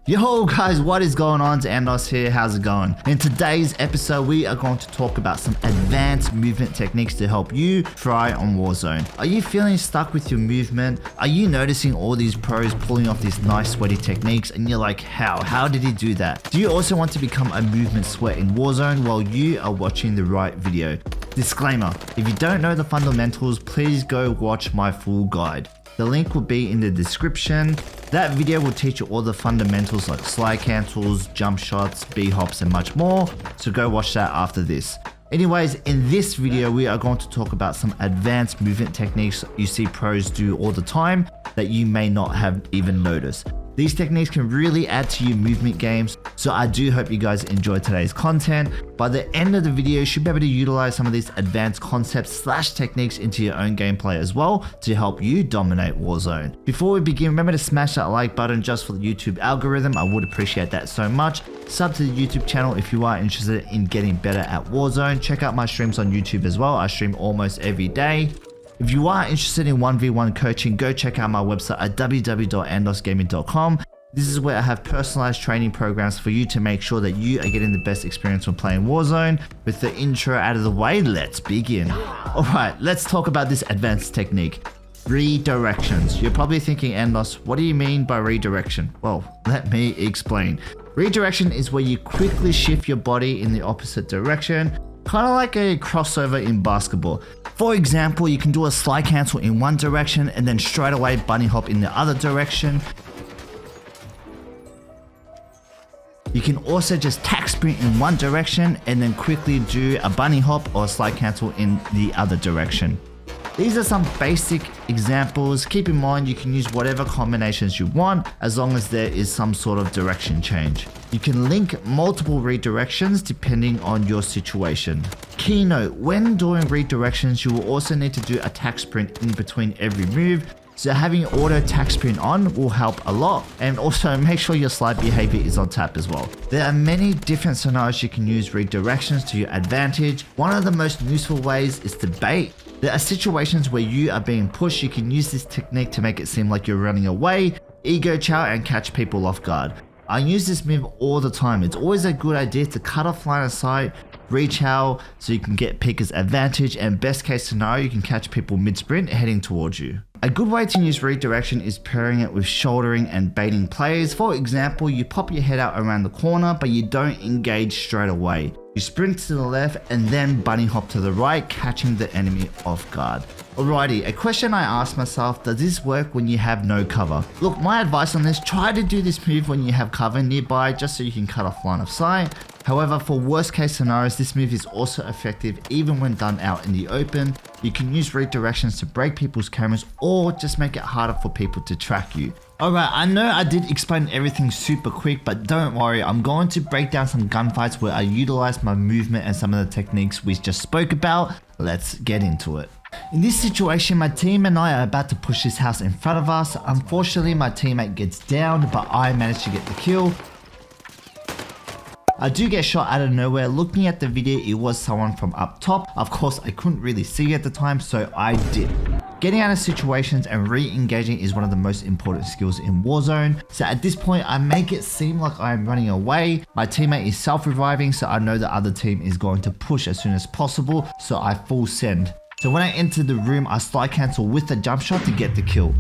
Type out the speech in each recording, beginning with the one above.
Yo guys, what is going on? It's Andos here, how's it going? In today's episode, we are going to talk about some advanced movement techniques to help you try on Warzone. Are you feeling stuck with your movement? Are you noticing all these pros pulling off these nice sweaty techniques and you're like, how did he do that? Do you also want to become a movement sweat in Warzone while you are watching the right video? Disclaimer, if you don't know the fundamentals, please go watch my full guide. The link will be in the description. That video will teach you all the fundamentals like slide cancels, jump shots, B-hops and much more. So go watch that after this. Anyways, in this video, we are going to talk about some advanced movement techniques you see pros do all the time that you may not have even noticed. These techniques can really add to your movement games, so I do hope you guys enjoy today's content. By the end of the video, you should be able to utilize some of these advanced concepts / techniques into your own gameplay as well to help you dominate Warzone. Before we begin, remember to smash that like button just for the YouTube algorithm. I would appreciate that so much. Sub to the YouTube channel if you are interested in getting better at Warzone. Check out my streams on YouTube as well. I stream almost every day. If you are interested in 1v1 coaching, go check out my website at www.andosgaming.com. This is where I have personalized training programs for you to make sure that you are getting the best experience when playing Warzone. With the intro out of the way, let's begin. Alright, let's talk about this advanced technique. Redirections. You're probably thinking, Andos, what do you mean by redirection? Well, let me explain. Redirection is where you quickly shift your body in the opposite direction, kind of like a crossover in basketball. For example, you can do a slide cancel in one direction and then straight away bunny hop in the other direction. You can also just tack sprint in one direction and then quickly do a bunny hop or a slide cancel in the other direction. These are some basic examples. Keep in mind you can use whatever combinations you want as long as there is some sort of direction change. You can link multiple redirections depending on your situation. Key note, when doing redirections, you will also need to do a tack sprint in between every move. So having auto tack sprint on will help a lot, and also make sure your slide behavior is on tap as well. There are many different scenarios you can use redirections to your advantage. One of the most useful ways is to bait. There are situations where you are being pushed. You can use this technique to make it seem like you're running away, ego chow and catch people off guard. I use this move all the time. It's always a good idea to cut off line of sight, rechow so you can get Pika's advantage, and best case scenario you can catch people mid-sprint heading towards you. A good way to use redirection is pairing it with shouldering and baiting plays. For example, you pop your head out around the corner but you don't engage straight away. You sprint to the left and then bunny hop to the right, catching the enemy off guard. Alrighty, a question I asked myself, does this work when you have no cover? Look, my advice on this, try to do this move when you have cover nearby just so you can cut off line of sight. However, for worst case scenarios, this move is also effective even when done out in the open. You can use redirections to break people's cameras or just make it harder for people to track you. Alright, I know I did explain everything super quick, but don't worry, I'm going to break down some gunfights where I utilize my movement and some of the techniques we just spoke about. Let's get into it. In this situation, my team and I are about to push this house in front of us. Unfortunately, my teammate gets down, but I managed to get the kill. I do get shot out of nowhere. Looking at the video, it was someone from up top. Of course, I couldn't really see at the time, so I did. Getting out of situations and re-engaging is one of the most important skills in Warzone. So at this point, I make it seem like I am running away. My teammate is self-reviving, so I know the other team is going to push as soon as possible, so I full send. So when I enter the room, I slide cancel with a jump shot to get the kill.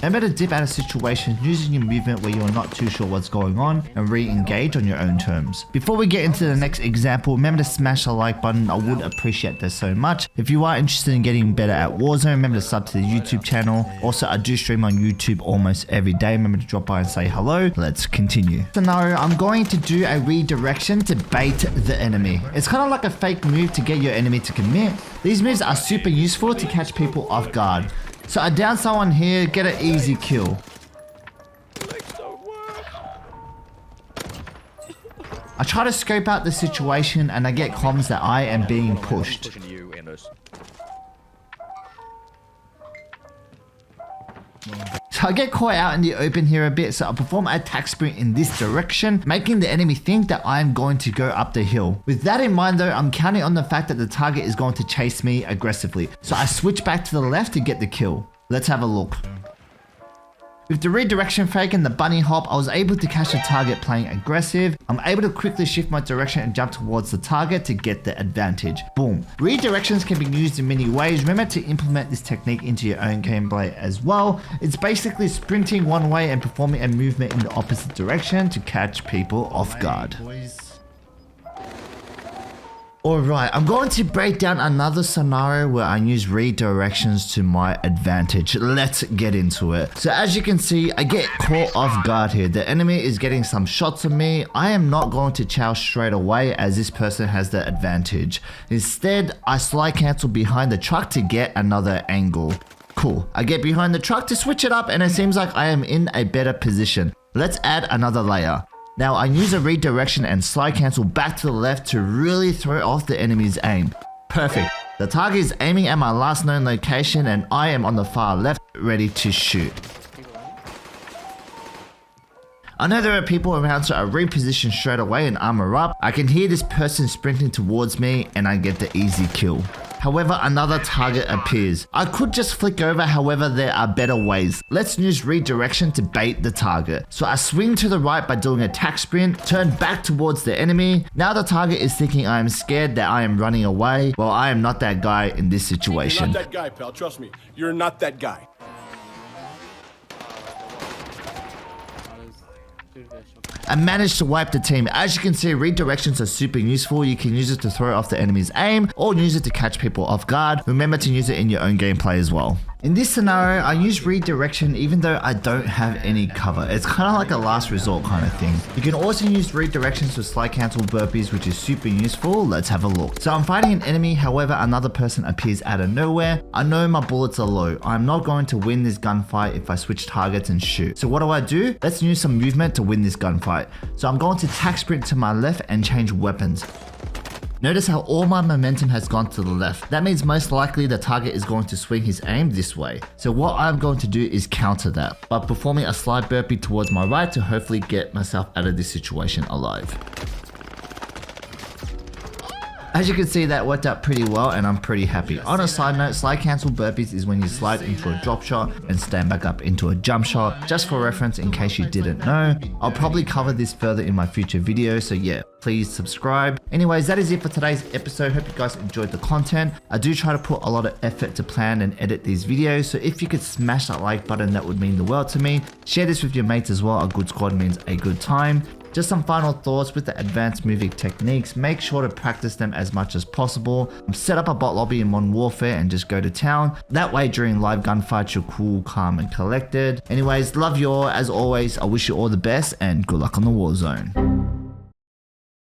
Remember to dip out of situations using your movement where you're not too sure what's going on and re-engage on your own terms. Before we get into the next example, remember to smash the like button. I would appreciate that so much. If you are interested in getting better at Warzone, remember to sub to the YouTube channel. Also, I do stream on YouTube almost every day. Remember to drop by and say hello. Let's continue. Scenario, I'm going to do a redirection to bait the enemy. It's kind of like a fake move to get your enemy to commit. These moves are super useful to catch people off guard. So I down someone here, get an easy kill. I try to scope out the situation and I get comms that I am being pushed. So I get caught out in the open here a bit, so I perform a tack sprint in this direction, making the enemy think that I am going to go up the hill. With that in mind though, I'm counting on the fact that the target is going to chase me aggressively. So I switch back to the left to get the kill. Let's have a look. With the redirection fake and the bunny hop, I was able to catch the target playing aggressive. I'm able to quickly shift my direction and jump towards the target to get the advantage. Boom. Redirections can be used in many ways. Remember to implement this technique into your own gameplay as well. It's basically sprinting one way and performing a movement in the opposite direction to catch people off guard. Alright, I'm going to break down another scenario where I use redirections to my advantage. Let's get into it. So as you can see, I get caught off guard here. The enemy is getting some shots on me. I am not going to chow straight away as this person has the advantage. Instead, I slide cancel behind the truck to get another angle. Cool. I get behind the truck to switch it up and it seems like I am in a better position. Let's add another layer. Now I use a redirection and slide cancel back to the left to really throw off the enemy's aim. Perfect. The target is aiming at my last known location and I am on the far left ready to shoot. I know there are people around, so I reposition straight away and armor up. I can hear this person sprinting towards me and I get the easy kill. However, another target appears. I could just flick over, however there are better ways. Let's use redirection to bait the target. So I swing to the right by doing a tack sprint, turn back towards the enemy. Now the target is thinking I am scared that I am running away. Well, I am not that guy in this situation. You're not that guy, pal. Trust me. You're not that guy. I managed to wipe the team. As you can see, redirections are super useful. You can use it to throw off the enemy's aim or use it to catch people off guard. Remember to use it in your own gameplay as well. In this scenario, I use redirection even though I don't have any cover. It's kind of like a last resort kind of thing. You can also use redirections to slide cancel burpees, which is super useful. Let's have a look. So I'm fighting an enemy, however, another person appears out of nowhere. I know my bullets are low. I'm not going to win this gunfight if I switch targets and shoot. So what do? Let's use some movement to win this gunfight. So I'm going to tack sprint to my left and change weapons. Notice how all my momentum has gone to the left. That means most likely the target is going to swing his aim this way. So what I'm going to do is counter that by performing a slide burpee towards my right to hopefully get myself out of this situation alive. As you can see, that worked out pretty well and I'm pretty happy. On a side note, slide cancel burpees is when you slide into a drop shot and stand back up into a jump shot. Just for reference, in case you didn't know, I'll probably cover this further in my future videos, so yeah, please subscribe. Anyways, that is it for today's episode. Hope you guys enjoyed the content. I do try to put a lot of effort to plan and edit these videos, so if you could smash that like button, that would mean the world to me. Share this with your mates as well. A good squad means a good time. Just some final thoughts with the advanced moving techniques. Make sure to practice them as much as possible. Set up a bot lobby in Modern Warfare and just go to town. That way during live gunfights you're cool, calm and collected. Anyways, love you all. As always, I wish you all the best and good luck on the war zone.